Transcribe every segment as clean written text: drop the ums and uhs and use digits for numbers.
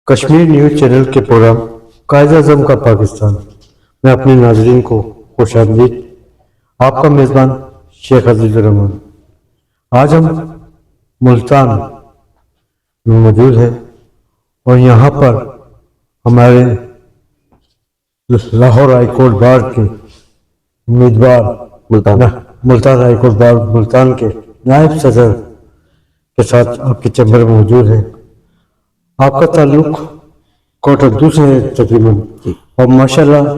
Kashmir news channel کے programme Quaid Azam کا پاکستان میں اپنے ناظرین کو خوش آمدید. آپ کا میزبان شیخ عزیز الرحمان. آج ہم ملتان میں موجود ہیں اور یہاں پر ہمارے لاہور ہائی کورٹ بار کے امیدوار Multan high court bar Multan کے نائب صدر کے ساتھ آپ کے چیمبر میں موجود ہیں. آپ کا تعلق کوٹ اردو سے ہے تقریباً اور ماشاءاللہ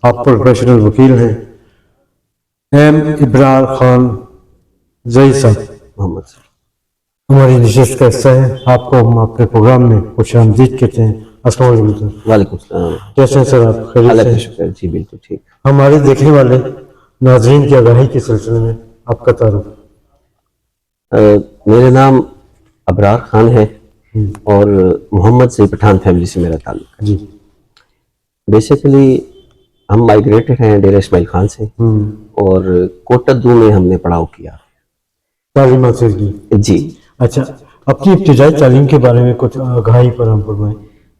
آپ پروفیشنل وکیل ہیں. ایم ابرار خان زئی صاحب محمد ہماری نشست کا حصہ ہے. آپ کو ہم اپنے پروگرام میں خوش آمدید کہتے ہیں. السلام علیکم. وعلیکم السلام. کیسے ہیں سر آپ؟ خیریت اللہ سے کا ہیں؟ شکر. جی بالکل ٹھیک. ہمارے دیکھنے والے ناظرین کی آگاہی کے سلسلے میں آپ کا تعارف. میرا نام ابرار خان ہے اور محمد سے پٹھان فیملی سے میرا تعلق ہے. جی بیسیکلی ہم مائیگریٹڈ ہیں ڈیرہ اسماعیل خان سے اور کوٹدو میں ہم نے پڑھاؤ کیا. تعلیم حاصل کی. جی اچھا، اپنی ابتدائی تعلیم کے بارے میں کچھ آگاہی فراہم فرمائیں.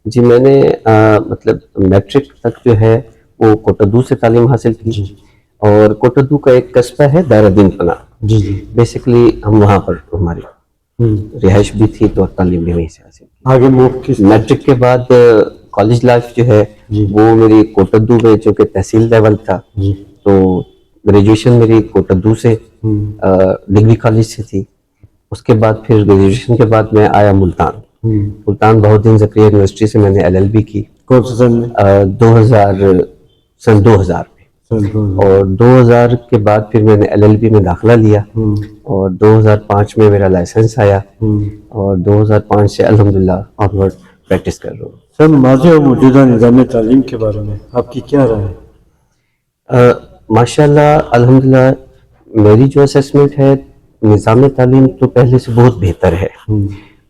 جی میں نے مطلب میٹرک تک جو ہے وہ کوٹدو سے تعلیم حاصل کی. جی اور کوٹدو کا ایک قصبہ ہے دائرہ دین پناہ. جی جی بیسیکلی ہم وہاں پر ہماری رہائش بھی تھی تو تعلیم بھی وہیں سے حاصل کی. آگے موو کس میٹرک کے بعد کالج لائف جو ہے جی وہ میری کوٹدو میں چونکہ تحصیل لیول تھا جی تو گریجویشن میری کوٹدو سے ڈگری کالج سے تھی. اس کے بعد پھر گریجویشن کے بعد میں آیا ملتان. ملتان بہت دن زکریہ یونیورسٹی سے میں نے LLB کی کون سے سن میں؟ 2000 میں. اور 2000 کے بعد پھر میں نے LLB میں داخلہ لیا اور 2005 میں میرا لائسنس آیا اور 2005 سے الحمدللہ آنورڈ پریکٹس کر رہا ہوں. سر ماضی اور موجودہ نظام تعلیم کے بارے میں آپ کی کیا رائے ہے؟ ماشاءاللہ الحمدللہ میری جو اسیسمنٹ ہے نظام تعلیم تو پہلے سے بہت بہتر ہے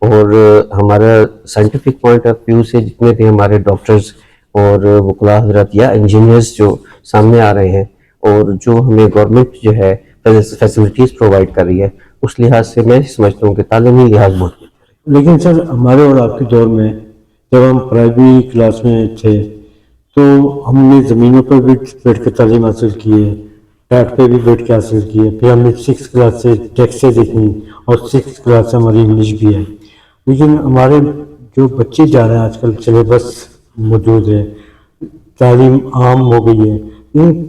اور ہمارا سائنٹیفک پوائنٹ آف ویو سے جتنے بھی ہمارے ڈاکٹرز اور وکلاء حضرات یا انجینئرز جو سامنے آ رہے ہیں اور جو ہمیں گورنمنٹ جو ہے فیسلٹیز پرووائڈ کر رہی ہے اس لحاظ سے میں سمجھتا ہوں کہ تعلیمی لحاظ بہت بہتر ہے. لیکن سر ہمارے اور آپ کے دور میں جب ہم پرائمری کلاس میں تھے تو ہم نے زمینوں پر بھی بیٹھ کے تعلیم حاصل کی ہے، ٹیٹ پہ بھی بیٹھ کے حاصل کی ہے. پھر ہم نے 6 کلاس سے ٹیکسیں دیکھی اور 6 کلاس سے ہماری انگلش بھی ہے. لیکن ہمارے جو بچے جا رہے ہیں آج کل سلیبس موجود ہے، تعلیم عام ہو گئی ہے، لیکن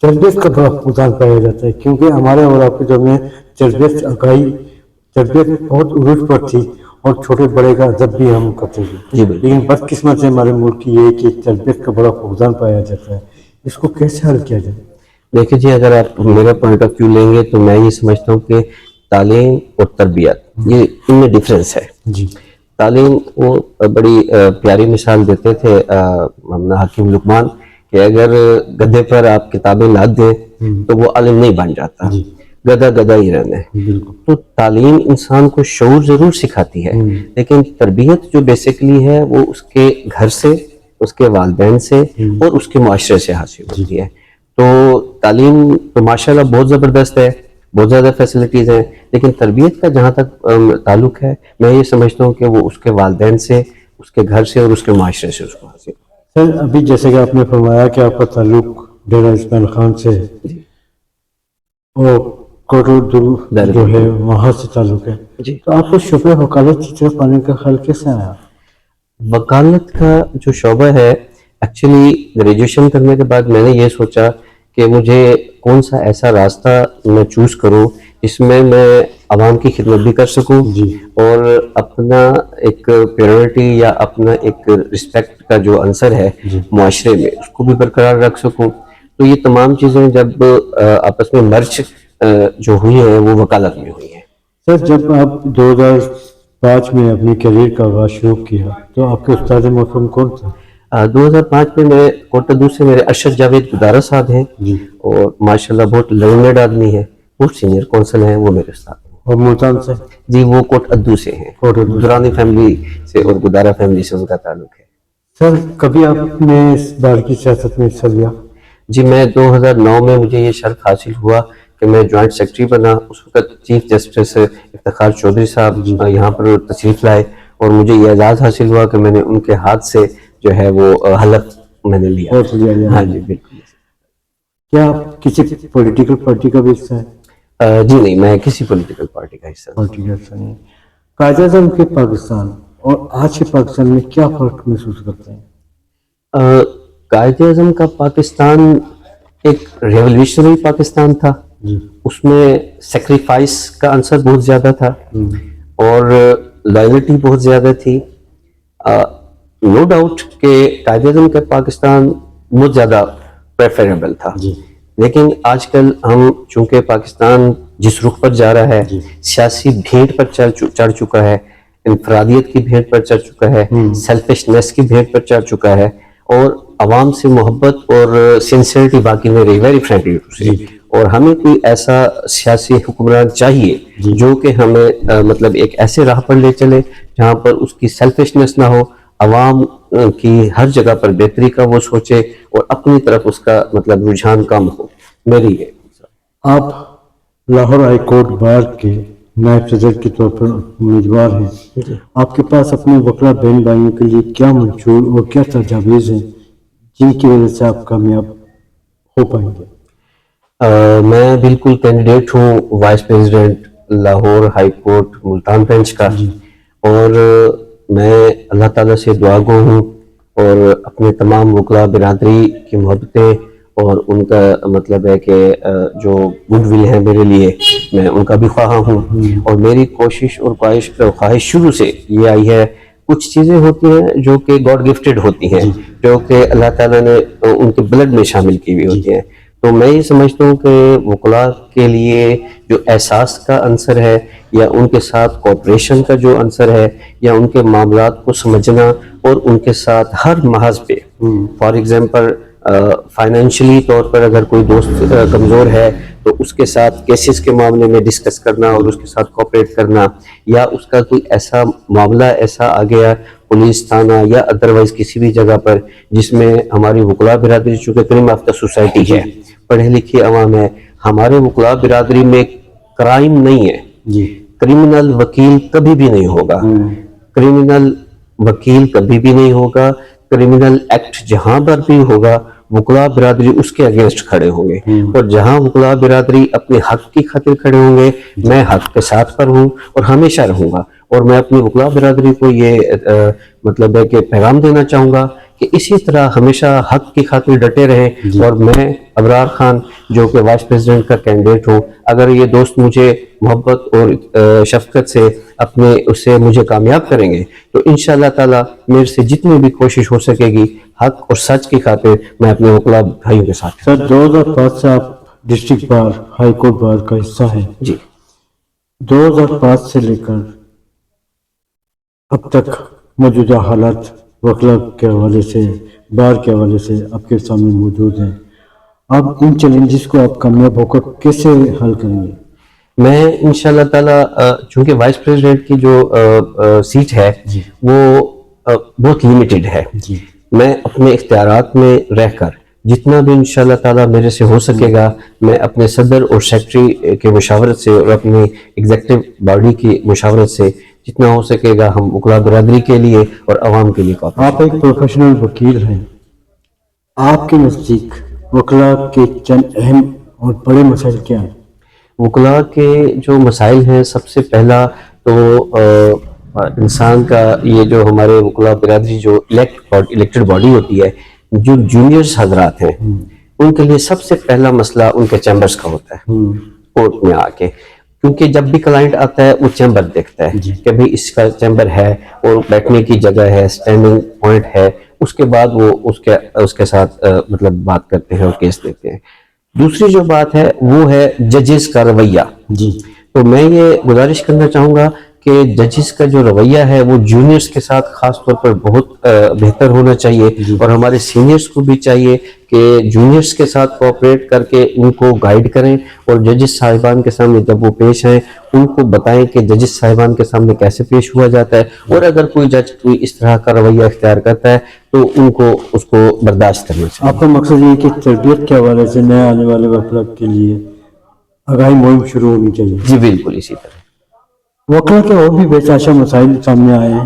تربیت کا بڑا فقدان پایا جاتا ہے کیونکہ ہمارے اور آپ کے دور میں تربیت اکائی تربیت بہت عروج پر تھی اور چھوٹے بڑے کا ادب بھی ہم کرتے تھے. لیکن بدقسمت سے ہمارے ملک کی یہ ہے کہ تربیت کا بڑا فقدان پایا جاتا ہے. اس کو کیسے حل کیا جائے؟ دیکھیں جی اگر آپ میرا پوائنٹ آف ویو لیں گے تو میں یہ سمجھتا ہوں کہ تعلیم اور تربیت یہ ان میں ڈفرینس ہے. جی تعلیم وہ بڑی پیاری مثال دیتے تھے حکیم لقمان کہ اگر گدھے پر آپ کتابیں لاد دیں تو وہ عالم نہیں بن جاتا، گدھا گدھا ہی رہنا ہے. بالکل. تو تعلیم انسان کو شعور ضرور سکھاتی ہے لیکن تربیت جو بیسیکلی ہے وہ اس کے گھر سے، اس کے والدین سے اور اس کے معاشرے سے حاصل ہوتی ہے. تو تعلیم تو ماشاءاللہ بہت زبردست ہے، بہت زیادہ فیسلٹیز ہیں، لیکن تربیت کا جہاں تک تعلق ہے میں یہ سمجھتا ہوں کہ وہ اس کے والدین سے، اس کے گھر سے اور اس کے معاشرے سے اس کو حاصل. سر ابھی جیسے کہ آپ نے فرمایا کہ آپ کا تعلق ڈیرہ اسماعیل خان سے ہے اور کوٹ اردو جو ہے وہاں سے تعلق ہے، تو آپ کو شعبہ وکالت کی طرف آنے کا خیال کیسے آیا؟ وکالت کا جو شعبہ ہے ایکچولی گریجویشن کرنے کے بعد میں نے یہ سوچا کہ مجھے کون سا ایسا راستہ میں چوز کروں جس میں عوام کی خدمت بھی کر سکوں اور اپنا ایک پیورٹی یا اپنا ایک رسپیکٹ کا جو عنصر ہے معاشرے میں اس کو بھی برقرار رکھ سکوں. تو یہ تمام چیزیں جب آپس میں مرچ جو ہوئی ہیں وہ وکالت میں ہوئی ہیں. سر جب آپ 2005 میں اپنی کیریئر کا آغاز شروع کیا تو آپ کے استاد محترم کون تھے؟ 2005 میں کوٹدو سے میرے ارشد جاوید گدارہ صاحب ہیں اور ماشاءاللہ بہت لرنڈ آدمی ہیں، بہت سینئر کونسل ہیں، وہ میرے استاد ہیں. اور ملتان سے؟ جی وہ کوٹدو سے ہیں، درانی فیملی سے اور گدارہ فیملی سے ان کا تعلق ہے. سر کبھی آپ نے اس بار کی سیاست میں حصہ لیا؟ جی میں 2009 میں مجھے یہ شرف حاصل ہوا کہ میں جوائنٹ سیکرٹری بنا. اس وقت چیف جسٹس افتخار چودھری صاحب یہاں پر تشریف لائے اور مجھے یہ اعزاز حاصل ہوا کہ میں نے ان کے ہاتھ سے جو ہے وہ حلف میں نے لیا. ووٹ لیا جائے. ہاں جی بالکل. کیا آپ کسی پولیٹیکل پارٹی کا بھی حصہ ہے؟ جی نہیں، میں کسی پولیٹیکل پارٹی کا حصہ نہیں. پارٹی کا حصہ نہیں. قائد اعظم کے پاکستان اور آج کے پاکستان میں کیا فرق محسوس کرتے ہیں؟ قائد اعظم کا پاکستان ایک ریولیوشنری پاکستان تھا. جی. اس میں سیکریفائس کا عنصر بہت زیادہ تھا اور لائلٹی بہت زیادہ تھی. نو ڈاؤٹ کہ قائد اعظم کا پاکستان بہت زیادہ پریفریبل تھا. جی. لیکن آج کل ہم چونکہ پاکستان جس رخ پر جا رہا ہے، جی. سیاسی بھیڑ پر چڑھ چکا ہے، انفرادیت کی بھیڑ پر چڑھ چکا ہے، سیلفشنس کی بھیڑ پر چڑھ چکا ہے، اور عوام سے محبت اور سنسیئرٹی باقی نہیں رہی، ویری فرینکلی. اور ہمیں کوئی ایسا سیاسی حکمران چاہیے جو کہ ہمیں مطلب ایک ایسے راہ پر لے چلے جہاں پر اس کی سیلفشنس نہ ہو، عوام کی ہر جگہ پر بہتری کا وہ سوچے اور اپنی طرف اس کا مطلب رجحان کم ہو. میری یہ. آپ لاہور ہائی کورٹ بار کے نائب صدر کے طور پر امیدوار ہیں. آپ کے پاس اپنے وکلا بہن بھائیوں کے لیے کیا منشور اور کیا تجاویز ہیں جن کی وجہ سے آپ کامیاب ہو پائیں گے؟ میں بالکل کینڈیڈیٹ ہوں vice president Lahore high court Multan bench کا. اور میں اللہ تعالیٰ سے دعا گو ہوں اور اپنے تمام وکلا برادری کی محبتیں اور ان کا مطلب ہے کہ جو گڈ ول ہے میرے لیے، میں ان کا بھی خواہاں ہوں. اور میری کوشش اور خواہش شروع سے یہ آئی ہے، کچھ چیزیں ہوتی ہیں جو کہ گاڈ گفٹڈ ہوتی ہیں، جو کہ اللہ تعالیٰ نے ان کے بلڈ میں شامل کی ہوئی ہوتی ہیں. تو میں یہ سمجھتا ہوں کہ وکلاء کے لیے جو احساس کا عنصر ہے یا ان کے ساتھ کوآپریشن کا جو عنصر ہے یا ان کے معاملات کو سمجھنا اور ان کے ساتھ ہر محاذ پہ، فار ایگزامپل فائنینشلی طور پر اگر کوئی دوست کمزور ہے تو اس کے ساتھ کیسز کے معاملے میں ڈسکس کرنا اور اس کے ساتھ کوآپریٹ کرنا، یا اس کا کوئی ایسا معاملہ ایسا آ گیا پولیس تھانہ یا ادروائز کسی بھی جگہ پر جس میں ہماری وکلا برادری چونکہ کریم آفتہ سوسائٹی ہے، پڑھے لکھے عوام ہے، ہمارے وکلا برادری میں کرائم نہیں ہے. کرمنل وکیل کبھی بھی نہیں ہوگا، کرمنل وکیل کبھی بھی نہیں ہوگا. کرمنل ایکٹ جہاں پر بھی ہوگا وکلا برادری اس کے اگینسٹ کھڑے ہوں گے. اور جہاں وکلا برادری اپنے حق کی خاطر کھڑے ہوں گے، میں حق کے ساتھ پر ہوں اور ہمیشہ رہوں گا. اور میں اپنی وکلا برادری کو یہ مطلب ہے کہ پیغام دینا چاہوں گا کہ اسی طرح ہمیشہ حق کی خاطر ڈٹے رہیں. اور میں ابرار خان جو کہ وائس پریزیڈنٹ کا کینڈیڈیٹ ہوں، اگر یہ دوست مجھے محبت اور شفقت سے اپنے اس سے مجھے کامیاب کریں گے تو انشاءاللہ تعالی میرے سے جتنی بھی کوشش ہو سکے گی حق اور سچ کی خاطر میں اپنے وکلا بھائیوں کے ساتھ. سر 2005 سے آپ district bar high court bar کا حصہ ہیں. جی. 2005 سے لے کر اب تک موجودہ حالات وکلا کے حوالے سے، بار کے حوالے سے آپ کے سامنے موجود ہیں. آپ ان چیلنجز کو آپ کامیاب ہو کر کیسے حل کریں گے؟ میں انشاءاللہ تعالیٰ چونکہ وائس پریزیڈنٹ کی جو سیٹ ہے وہ بہت لیمیٹڈ ہے، میں اپنے اختیارات میں رہ کر جتنا بھی انشاءاللہ تعالیٰ میرے سے ہو سکے گا میں اپنے صدر اور سیکرٹری کے مشاورت سے اور اپنی ایگزیکٹو باڈی کی مشاورت سے جتنا ہو سکے گا ہم وکلا برادری کے لیے اور عوام کے لیے. آپ ایک پروفیشنل وکیل ہیں، آپ کے نزدیک وکلا کے چند اہم اور بڑے مسائل کیا ہیں؟ وکلا کے جو مسائل ہیں، سب سے پہلا تو انسان کا یہ جو ہمارے وکلا برادری جو الیکٹڈ باڈی ہوتی ہے، جو جونیئرز حضرات ہیں ان کے لیے سب سے پہلا مسئلہ ان کے چیمبرز کا ہوتا ہے کورٹ میں آ کے. کیونکہ جب بھی کلائنٹ آتا ہے وہ چیمبر دیکھتا ہے کہ بھئی اس کا چیمبر ہے اور بیٹھنے کی جگہ ہے، اسٹینڈنگ پوائنٹ ہے، اس کے بعد وہ اس کے ساتھ مطلب بات کرتے ہیں اور کیس دیتے ہیں. دوسری جو بات ہے وہ ہے ججز کا رویہ. تو میں یہ گزارش کرنا چاہوں گا کہ ججز کا جو رویہ ہے وہ جونیئرز کے ساتھ خاص طور پر بہت بہتر ہونا چاہیے. اور ہمارے سینئرز کو بھی چاہیے کہ جونیئرز کے ساتھ کوآپریٹ کر کے ان کو گائیڈ کریں اور ججز صاحبان کے سامنے جب وہ پیش آئیں ان کو بتائیں کہ ججز صاحبان کے سامنے کیسے پیش ہوا جاتا ہے. اور اگر کوئی جج کوئی اس طرح کا رویہ اختیار کرتا ہے تو ان کو اس کو برداشت کرنا چاہیے. آپ کا مقصد یہ ہے کہ تربیت کے حوالے سے نئے آنے والے وکلا کے لیے آگاہی مہم شروع ہونی چاہیے؟ جی بالکل اسی طرح. وکلا کے اور بھی بے تحاشا مسائل سامنے آئے ہیں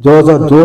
2002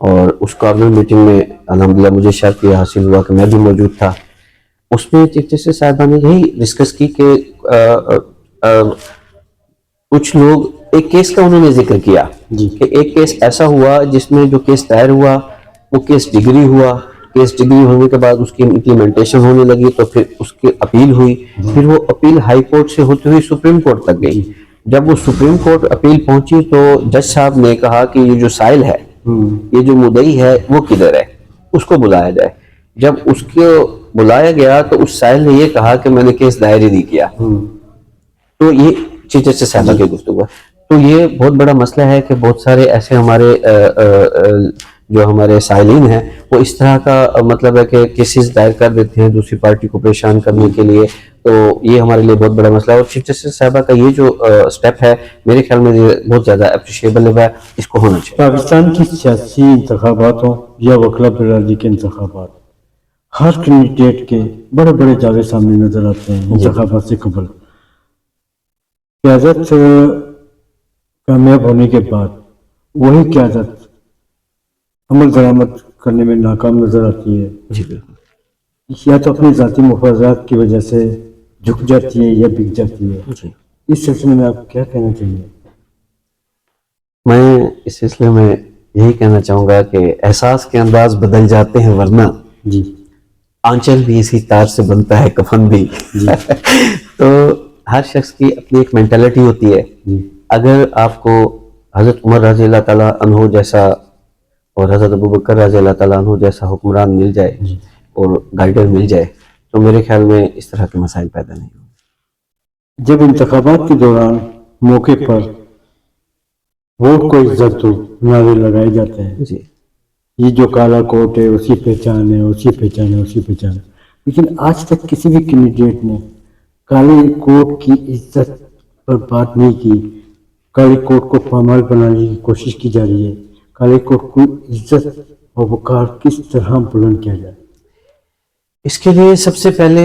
اور اس کارنر میٹنگ میں الحمدللہ مجھے شرف یہ حاصل ہوا کہ میں بھی موجود تھا. اس میں چیف جسٹس صاحبہ نے یہی ڈسکس کی کہ کچھ لوگ ایک کیس کا انہوں نے ذکر کیا کہ ایک کیس ایسا ہوا جس میں جو کیس دائر ہوا وہ کیس ڈگری ہوا. کیس ڈگری ہونے کے بعد اس کی امپلیمنٹیشن ہونے لگی تو پھر اس کی اپیل ہوئی. پھر وہ اپیل ہائی کورٹ سے ہوتے ہوئی سپریم کورٹ تک گئی. جب وہ سپریم کورٹ اپیل پہنچی تو جج صاحب نے کہا کہ یہ جو سائل ہے, یہ جو مدعی ہے وہ کدھر ہے, اس کو بلایا جائے. جب اس کو بلایا گیا تو اس سائل نے یہ کہا کہ میں نے کیس دائر ہی نہیں کیا. تو یہ چیف جسٹس صاحبہ کی گفتگو ہے. تو یہ بہت بڑا مسئلہ ہے کہ بہت سارے ایسے ہمارے جو ہمارے سائلین ہیں وہ اس طرح کا مطلب ہے کہ کیسز دائر کر دیتے ہیں دوسری پارٹی کو پریشان کرنے کے لیے. تو یہ ہمارے لیے بہت بڑا مسئلہ ہے, اور چیف جسٹس صاحبہ کا یہ جو سٹیپ ہے میرے خیال میں یہ بہت زیادہ اپریشیبل ہے, اس کو ہونا چاہیے. پاکستان کی سیاسی انتخابات ہوں یا وکلا برادری کے انتخابات, ہر کینڈیڈیٹ کے بڑے بڑے دعوے سامنے نظر آتے ہیں انتخابات سے قبل. قیادت کامیاب ہونے کے بعد وہی قیادت عمل درآمد کرنے میں ناکام نظر آتی ہے. جی بالکل. یا تو اپنے ذاتی مفادات کی وجہ سے جھک جاتی ہے یا بک جاتی ہے. جی اس سلسلے میں آپ کیا کہنا چاہیے؟ میں اس سلسلے میں یہی کہنا چاہوں گا کہ احساس کے انداز بدل جاتے ہیں ورنہ جی آنچل بھی اسی تار سے بنتا ہے کفن بھی. تو ہر شخص کی اپنی ایک مینٹلٹی ہوتی ہے. اگر آپ کو حضرت عمر رضی اللہ تعالیٰ عنہ جیسا اور حضرت ابوبکر رضی اللہ تعالیٰ عنہ جیسا حکمران مل جائے اور گائیڈر مل جائے تو میرے خیال میں اس طرح کے مسائل پیدا نہیں ہوں. جب انتخابات کے دوران موقع پر ووٹ کو عزت دو نعرے لگائے جاتے ہیں, جی یہ جو کالا کوٹ ہے اسی پہچان ہے, اسی پہچان ہے, اسی پہچان ہے, لیکن آج تک کسی بھی کینڈیڈیٹ نے کالے کوٹ کی عزت پر بات نہیں کی. کالے کوٹ کو پامال بنانے کی کوشش کی جا رہی ہے. کالے کوٹ کو عزت اور وقار کس طرح بلند کیا جائے؟ اس کے لیے سب سے پہلے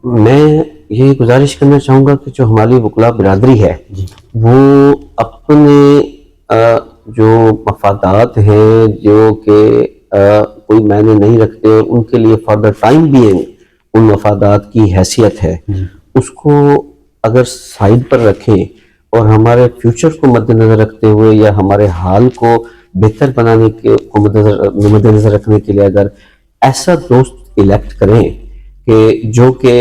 میں یہ گزارش کرنا چاہوں گا کہ جو ہماری وکلا برادری ہے وہ اپنے جو مفادات ہیں جو کہ کوئی معنی نہیں رکھتے اور ان کے لیے for the time being in مفادات کی حیثیت ہے, اس کو اگر سائڈ پر رکھیں اور ہمارے فیوچر کو مد نظر رکھتے ہوئے یا ہمارے حال کو بہتر بنانے کے کو مد نظر رکھنے کے لیے اگر ایسا دوست الیکٹ کریں کہ جو کہ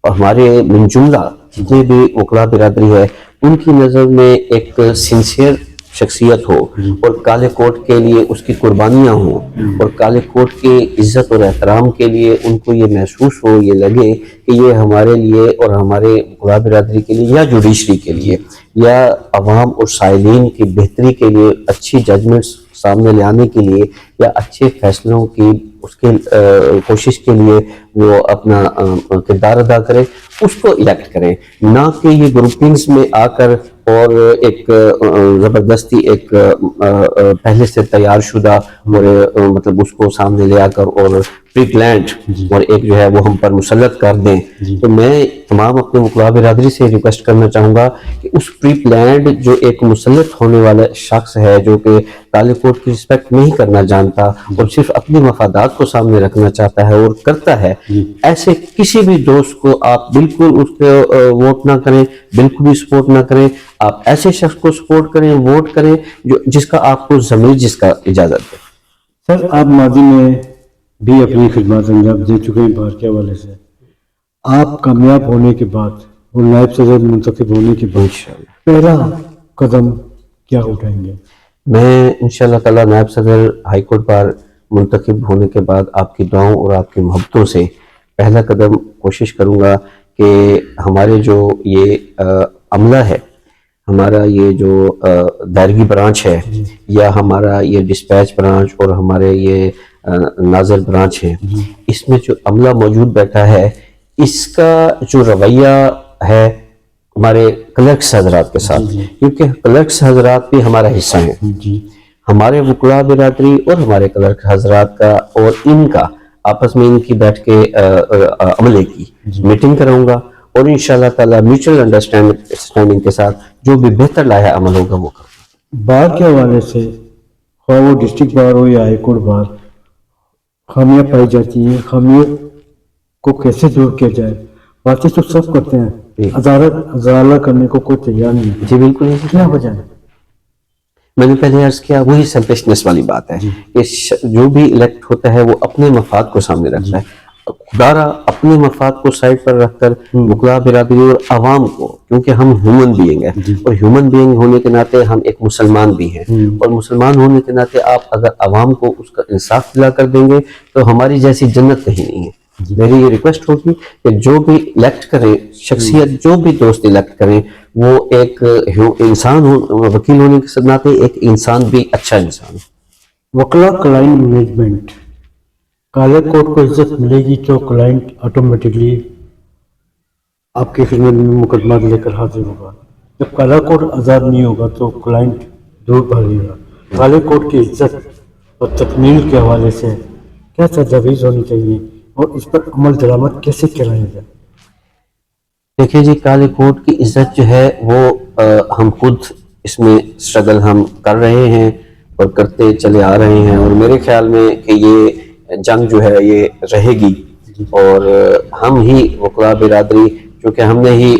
ہمارے من جملہ جتنے بھی وکلا برادری ہے ان کی نظر میں ایک سنسیئر شخصیت ہو اور کالے کوٹ کے لیے اس کی قربانیاں ہوں اور کالے کوٹ کی عزت اور احترام کے لیے ان کو یہ محسوس ہو, یہ لگے کہ یہ ہمارے لیے اور ہمارے وکلا برادری کے لیے یا جوڈیشری کے لیے یا عوام اور سائلین کی بہتری کے لیے اچھی ججمنٹس سامنے لے آنے کے لیے یا اچھے فیصلوں کی اس کے کوشش کے لیے وہ اپنا کردار ادا کرے, اس کو الیکٹ کریں, نہ کہ یہ گروپنگز میں آ کر اور ایک زبردستی ایک پہلے سے تیار شدہ اور مطلب اس کو سامنے لے آ کر اور پری پلانڈ اور ایک جو ہے وہ ہم پر مسلط کر دیں. تو میں تمام اپنے وکلا برادری سے ریکویسٹ کرنا چاہوں گا کہ اس پری پلانڈ جو ایک مسلط ہونے والا شخص ہے جو کہ کالے کوٹ کی رسپیکٹ نہیں کرنا جانتا اور صرف اپنے مفادات کو سامنے رکھنا چاہتا ہے اور کرتا ہے, ایسے کسی بھی دوست کو آپ بالکل اس کو ووٹ نہ کریں, بالکل بھی سپورٹ نہ کریں. آپ ایسے شخص کو سپورٹ کریں, ووٹ کریں جس کا آپ کو ضمیر جس کا اجازت دے. سر آپ ماضی میں بھی اپنی خدمات انجام دے چکے ہیں باہر کے حوالے سے. آپ کامیاب ہونے کے بعد اور نائب صدر منتخب ہونے کے بعد پہلا قدم کیا اٹھائیں گے؟ میں انشاءاللہ تعالیٰ نائب صدر ہائی کورٹ بار منتخب ہونے کے بعد آپ کی دعاؤں اور آپ کی محبتوں سے پہلا قدم کوشش کروں گا کہ ہمارے جو یہ عملہ ہے, ہمارا یہ جو دائرگی برانچ ہے یا ہمارا یہ ڈسپیچ برانچ اور ہمارے یہ ناظر برانچ ہے, اس میں جو عملہ موجود بیٹھا ہے اس کا جو رویہ ہے ہمارے کلرکس حضرات کے ساتھ, کیونکہ کلرکس حضرات بھی ہمارا حصہ ہیں, ہمارے وکلا برادری اور ہمارے کلرک حضرات کا اور ان کا آپس میں ان کی بیٹھ کے عملے کی میٹنگ کراؤں گا اور انشاءاللہ تعالیٰ میوچل انڈرسٹینڈنگ کے ساتھ جو بھی بہتر لایا عمل ہوگا وہ کروں گا. بار کے حوالے سے خواہ وہ ڈسٹرکٹ بار ہو یا ہائی کورٹ بار، خامیاں پائی جاتی ہیں. خامیوں کو کیسے دور کیا جائے؟ باتیں تو سب کرتے ہیں، ازالہ کرنے کو کوئی تیار نہیں ہے. جی بالکل. کیا وجہ ہے؟ میں نے پہلے عرض کیا وہی سیلفشنس والی بات ہے کہ جو بھی الیکٹ ہوتا ہے وہ اپنے مفاد کو سامنے رکھتا ہے. خدارا اپنے مفاد کو سائڈ پر رکھ کر وکلا برادری اور عوام کو، کیونکہ ہم ہیومن بینگ ہیں اور ہیومن بینگ ہونے کے ناطے ہم ایک مسلمان بھی ہیں، اور مسلمان ہونے کے ناطے آپ اگر عوام کو اس کا انصاف دلا کر دیں گے تو ہماری جیسی جنت کہیں نہیں ہے. میری یہ ریکویسٹ ہوگی کہ جو بھی الیکٹ کریں، شخصیت جو بھی دوست الیکٹ کریں، وہ ایک انسان وکیل ہونے کے ناطے ایک انسان بھی اچھا انسان. وکلا کلائنٹ مینجمنٹ، کالے کوٹ کو عزت ملے گی تو کلائنٹ آٹومیٹکلی آپ کی خدمت میں مقدمات لے کر حاضر ہوگا. جب کالا کوٹ آزاد نہیں ہوگا تو کلائنٹ دور بھاگے گا. کالے کوٹ کی عزت اور تکمیل کے حوالے سے کیا تجاویز ہونی چاہیے اور اس پر عمل درآمد کیسے کرایا جائے؟ دیکھیں جی، کالے کوٹ کی عزت جو ہے وہ ہم خود اس میں اسٹرگل ہم کر رہے ہیں اور کرتے چلے آ رہے ہیں، اور میرے خیال میں کہ یہ جنگ جو ہے یہ رہے گی. اور ہم ہی وکلا برادری، کیونکہ ہم نے ہی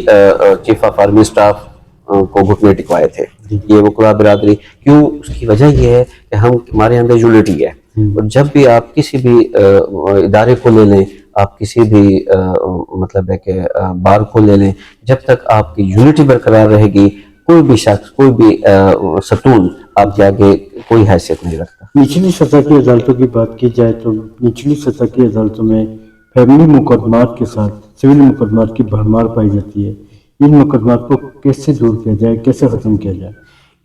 چیف آف آرمی اسٹاف کو گھٹنے ٹکوائے تھے، یہ وکلا برادری کیوں، اس کی وجہ یہ ہے کہ ہمارے اندر یونٹی ہے. اور جب بھی آپ کسی بھی ادارے کو لے لیں، آپ کسی بھی مطلب ہے کہ بار کو لے لیں، جب تک آپ کی یونٹی برقرار رہے گی کوئی بھی شخص، کوئی بھی ستون آپ کے آگے کوئی حیثیت نہیں رکھتا. نچلی سطح کی عدالتوں کی بات کی جائے تو نچلی سطح کی عدالتوں میں فیملی مقدمات کے ساتھ سول مقدمات کی بھرمار پائی جاتی ہے. ان مقدمات کو کیسے دور کیا جائے، کیسے ختم کیا جائے؟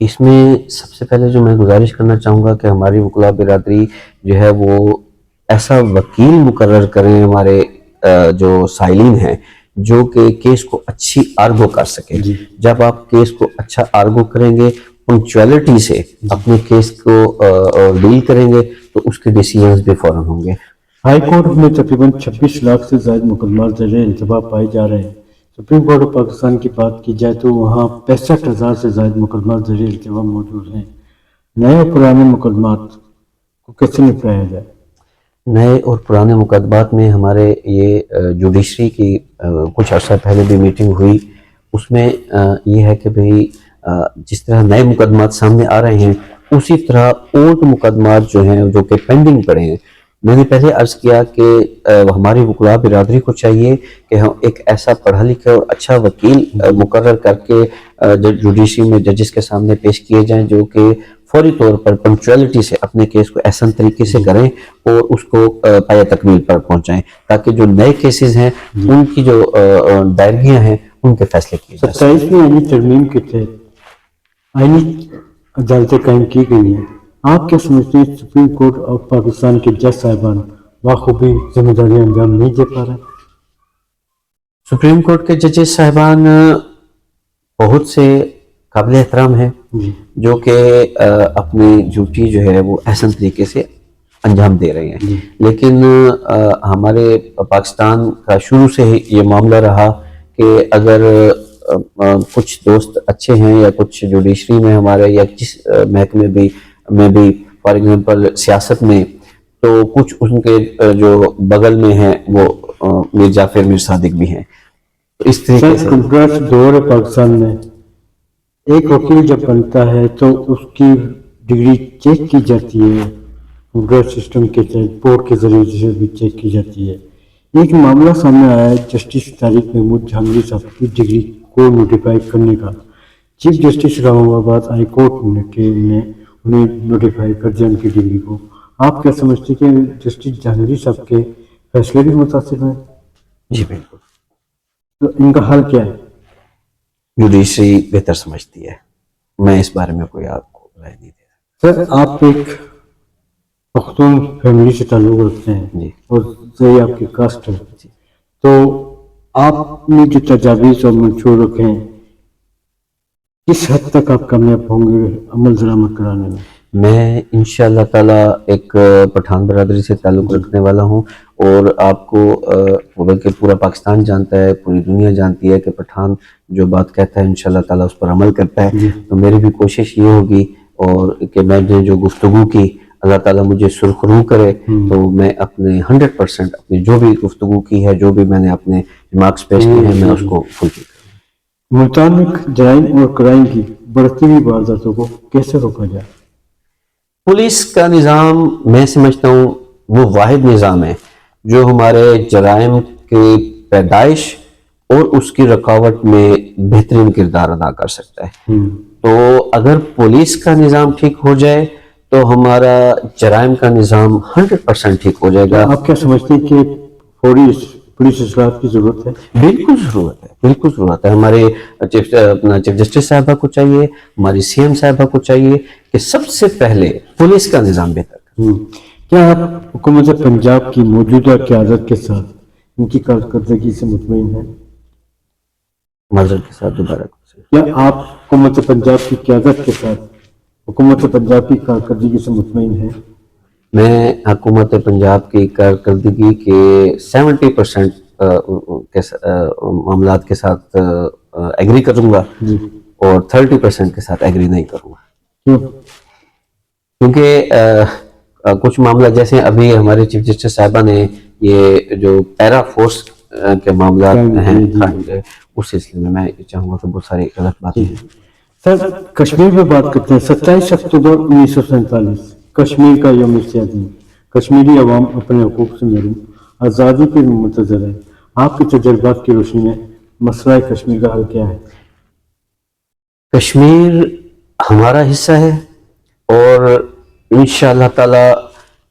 اس میں سب سے پہلے جو میں گزارش کرنا چاہوں گا کہ ہماری وکلا برادری جو ہے وہ ایسا وکیل مقرر کریں ہمارے جو سائلین ہیں، جو کہ کیس کو اچھی آرگو کر سکے. جب آپ کیس کو اچھا آرگو کریں گے، پنکچویلٹی سے اپنے کیس کو ڈیل کریں گے تو اس کے ڈیسیژنز بھی فوراً ہوں گے. ہائی کورٹ میں تقریباً 26 لاکھ سے زائد مقدمات زیر التوا پائے جا رہے ہیں. سپریم کورٹ آف پاکستان کی بات کی جائے تو وہاں 65,000 سے زائد مقدمات زیر التوا موجود ہیں. نئے اور پرانے مقدمات کو کیسے نپٹایا جائے؟ نئے اور پرانے مقدمات میں ہمارے یہ جوڈیشری کی کچھ عرصہ پہلے بھی میٹنگ ہوئی، اس میں یہ ہے کہ بھئی جس طرح نئے مقدمات سامنے آ رہے ہیں اسی طرح اولڈ مقدمات جو ہیں جو کہ پینڈنگ پڑے ہیں. میں نے پہلے عرض کیا کہ ہماری وکلا برادری کو چاہیے کہ ہم ایک ایسا پڑھا لکھا اور اچھا وکیل مقرر کر کے جوڈیشری میں ججز کے سامنے پیش کیے جائیں، جو کہ فوری طور پر پنکچویلٹی سے اپنے کیس کو احسن طریقے سے کریں اور اس کو پایہ تکمیل پر پہنچائیں، تاکہ جو نئے کیسز ہیں ان کی جو دائرگیاں ہیں ان کے فیصلے کیے جائیں. 27ویں آئینی ترمیم کے تحت آئینی عدالتیں قائم کی گئی ہیں. آپ کیا سمجھتے ہیں سپریم کورٹ آف پاکستان کے جج صاحبان بخوبی ذمہ داریاں انجام نہیں دے پا رہے؟ سپریم کورٹ کے ججز صاحبان بہت سے قابل احترام ہیں جو کہ اپنی ڈیوٹی جو ہے وہ احسن طریقے سے انجام دے رہے ہیں، لیکن ہمارے پاکستان کا شروع سے ہی یہ معاملہ رہا کہ اگر کچھ دوست اچھے ہیں یا کچھ جوڈیشری میں ہمارے یا جس محکمے میں بھی فار ایگزامپل سیاست میں، تو کچھ ان کے جو بغل میں ہیں وہ میر جعفر میر صادق بھی ہیں. اس طریقے سے کنٹریکٹ دور پاکستان میں ایک وکیل جب بنتا ہے تو اس کی ڈگری چیک کی جاتی ہے، کنٹریکٹ سسٹم کے تحت بورڈ کے ذریعے سے بھی چیک کی جاتی ہے. ایک معاملہ سامنے آیا ہے جسٹس طارق محمود جہانگیر صاحب کی ڈگری کو نوٹیفائی کرنے کا. چیف جسٹس اسلام آباد ہائی کورٹ نے انہیں نوٹیفائی کر دیا ان کی ڈگری کو. آپ کیا سمجھتے کہ جسٹس جہانگیر صاحب کے فیصلے بھی متاثر ہوئے؟ جی بالکل. تو ان کا حل کیا ہے؟ جوڈیشری بہتر سمجھتی ہے، میں اس بارے میں کوئی آپ کو رائے نہیں دے سر آپ ایک پختون فیملی سے تعلق رکھتے ہیں جی، اور صحیح آپ کی کاسٹ ہے، تو آپ نے جو تجاویز اور منشور رکھے ہیں کس حد تک آپ کامیاب ہوں گے عمل درآمد کرانے میں؟ میں انشاءاللہ تعالیٰ ایک پٹھان برادری سے تعلق رکھنے والا ہوں، اور آپ کو بلکہ پورا پاکستان جانتا ہے، پوری دنیا جانتی ہے کہ پٹھان جو بات کہتا ہے انشاءاللہ تعالیٰ اس پر عمل کرتا ہے. تو میری بھی کوشش یہ ہوگی اور کہ میں نے جو گفتگو کی اللہ تعالیٰ مجھے سرخرو کرے تو میں اپنے 100% اپنی جو بھی گفتگو کی ہے، جو بھی میں نے اپنے ریمارکس پیش کیے ہیں، میں اس کو فلفل کروں۔ ملتان میں جرائم اور کرائم کی بڑھتی ہوئی وارداتوں کو کیسے روکا جائے؟ پولیس کا نظام میں سمجھتا ہوں وہ واحد نظام ہے جو ہمارے جرائم کی پیدائش اور اس کی رکاوٹ میں بہترین کردار ادا کر سکتا ہے۔ تو اگر پولیس کا نظام ٹھیک ہو جائے تو ہمارا جرائم کا نظام 100% ٹھیک ہو جائے گا۔ آپ کیا سمجھتے ہیں کہ فوری پولیس اصلاحات کی ضرورت ہے؟ بالکل ضرورت ہے، بالکل ضرورت ہے۔ ہمارے چیف جسٹس صاحبہ کو چاہیے، ہماری سی ایم صاحبہ کو چاہیے کہ سب سے پہلے پولیس کا نظام بہتر کریں۔ کیا آپ حکومت پنجاب کی موجودہ قیادت کے ساتھ ان کی کارکردگی سے مطمئن ہیں؟ معذرت کے ساتھ دوبارہ کیا آپ حکومت پنجاب کی قیادت کے ساتھ حکومت پنجاب کی کارکردگی سے مطمئن ہیں؟ میں حکومت پنجاب کی کارکردگی کے 70% معاملات کے ساتھ ایگری کروں گا جی، اور 30% کے ساتھ ایگری نہیں کروں گا، کیوں؟ کیونکہ کچھ معاملہ جیسے ابھی ہمارے چیف جسٹس صاحبہ نے یہ جو پیرا فورس کے معاملات ہیں اس سلسلے میں میں چاہوں گا کہ بہت ساری غلط باتیں ہیں۔ سر، کشمیر میں بات کرتے ہیں۔ 27 اکتوبر 1947 کشمیر کا یوم سیادی، کشمیری عوام اپنے حقوق سے محروم، آزادی کے منتظر ہے۔ آپ کے تجربات کی روشنی میں مسئلہ کشمیر کا حل کیا ہے؟ کشمیر ہمارا حصہ ہے اور انشاءاللہ تعالی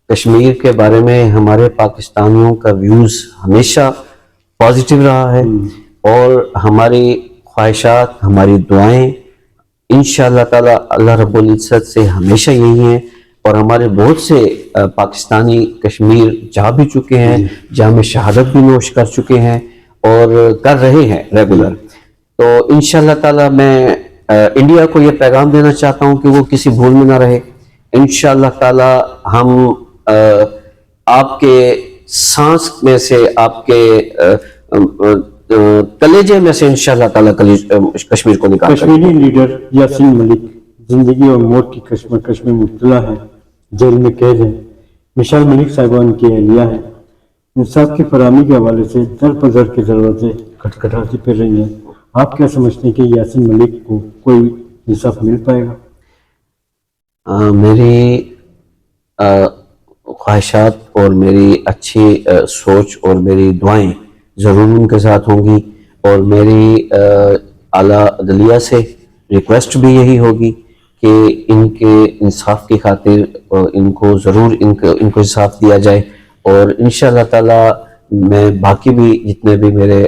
کشمیر کے بارے میں ہمارے پاکستانیوں کا ویوز ہمیشہ پازیٹیو رہا ہے اور ہماری خواہشات، ہماری دعائیں انشاءاللہ تعالی اللہ رب العزت سے ہمیشہ یہی ہیں، اور ہمارے بہت سے پاکستانی کشمیر جا بھی چکے ہیں، جہاں میں شہادت بھی نوش کر چکے ہیں اور کر رہے ہیں ریگولر۔ تو انشاءاللہ تعالی میں انڈیا کو یہ پیغام دینا چاہتا ہوں کہ وہ کسی بھول میں نہ رہے۔ انشاءاللہ تعالی ہم آپ کے سانس میں سے، آپ کے کلیجے میں سے انشاءاللہ تعالی کشمیر کو نکال کر کشمیری لیڈر یاسین ملک زندگی اور موت کی کشمکش میں مبتلا ہے، جیل میں قید ہیں۔ مشال ملک صاحبہ ان کی اہلیہ ہیں۔ انصاف کی فراہمی کے حوالے سے در بدر کے دروازے کھٹکھٹاتی پھر رہی ہیں۔ آپ کیا سمجھتے ہیں کہ یاسین ملک کو کوئی انصاف مل پائے گا؟ میری خواہشات اور میری اچھی سوچ اور میری دعائیں ضرور ان کے ساتھ ہوں گی، اور میری اعلیٰ عدلیہ سے ریکویسٹ بھی یہی ہوگی کہ ان کے انصاف کی خاطر ان کو ضرور ان کو انصاف دیا جائے، اور انشاءاللہ تعالی میں باقی بھی جتنے بھی میرے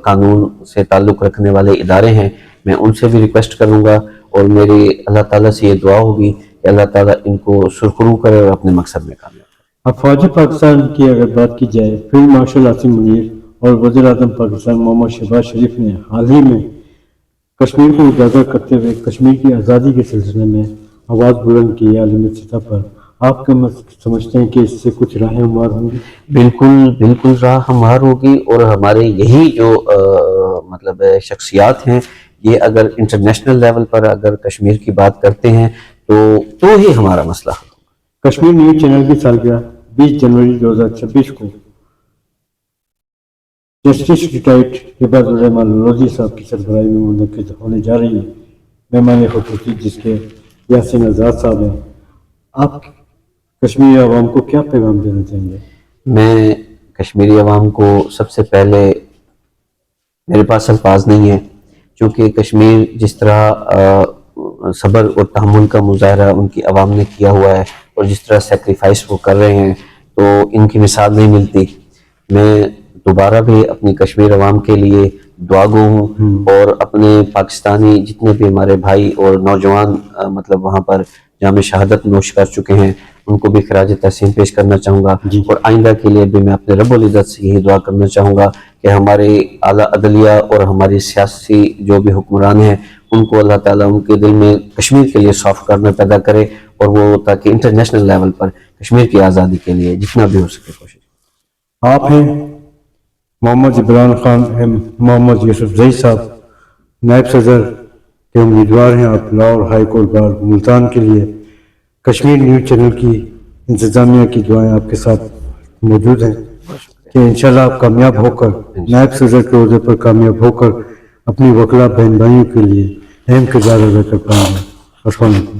قانون سے تعلق رکھنے والے ادارے ہیں میں ان سے بھی ریکویسٹ کروں گا، اور میری اللہ تعالیٰ سے یہ دعا ہوگی کہ اللہ تعالیٰ ان کو سرخرو کرے اور اپنے مقصد میں کامیاب۔ افواج پاکستان کی اگر بات کی جائے، فیلڈ مارشل عاصم منیر اور وزیر اعظم پاکستان محمد شہباز شریف نے حال ہی میں کشمیر کو اجاگر کرتے ہوئے کشمیر کی آزادی کے سلسلے میں آواز بلند کی ہے عالمی سطح پر۔ آپ کیا سمجھتے ہیں کہ اس سے کچھ راہیں ہموار ہوں گی؟ بالکل راہ ہموار ہوگی، اور ہمارے یہی جو مطلب شخصیات ہیں یہ اگر انٹرنیشنل لیول پر اگر کشمیر کی بات کرتے ہیں تو ہی ہمارا مسئلہ حل ہوگا۔ کشمیر نیوز چینل کی سالگرہ 20 جنوری 2026 کو جسٹس ریٹائرڈ عباد الرحمان لودھی صاحب کی سربراہی میں منعقد ہونے جا رہی ہے۔ مہمان خصوصی جس کے یاسین آزاد صاحب ہیں۔ آپ کشمیری عوام کو کیا پیغام دینا چاہیں گے؟ میں کشمیری عوام کو سب سے پہلے، میرے پاس الفاظ نہیں ہیں، چونکہ کشمیر جس طرح صبر اور تحمل کا مظاہرہ ان کی عوام نے کیا ہوا ہے اور جس طرح سیکریفائس وہ کر رہے ہیں تو ان کی مثال نہیں ملتی۔ میں دوبارہ بھی اپنی کشمیر عوام کے لیے دعا گو ہوں، اور اپنے پاکستانی جتنے بھی ہمارے بھائی اور نوجوان مطلب وہاں پر جامع شہادت نوش کر چکے ہیں ان کو بھی خراج تحسین پیش کرنا چاہوں گا، اور آئندہ کے لیے بھی میں اپنے رب العزت سے یہی دعا کرنا چاہوں گا کہ ہمارے اعلیٰ عدلیہ اور ہماری سیاسی جو بھی حکمران ہیں ان کو اللہ تعالیٰ ان کے دل میں کشمیر کے لیے صاف کرنا پیدا کرے، اور وہ تاکہ انٹرنیشنل لیول پر کشمیر کی آزادی کے لیے جتنا بھی ہو سکے کوشش۔ آپ ہیں محمد عمران خان محمد یوسف زئی صاحب، نائب صدر کے امیدوار ہیں آپ Lahore high court bar Multan کے لیے. کشمیر نیوز چینل کی انتظامیہ کی دعائیں آپ کے ساتھ موجود ہیں کہ انشاءاللہ آپ کامیاب ہو کر نائب صدر کے عہدے پر کامیاب ہو کر اپنی وکلا بہن بھائیوں کے لیے اہم کردار ادا کر پائیں گے. السلام علیکم.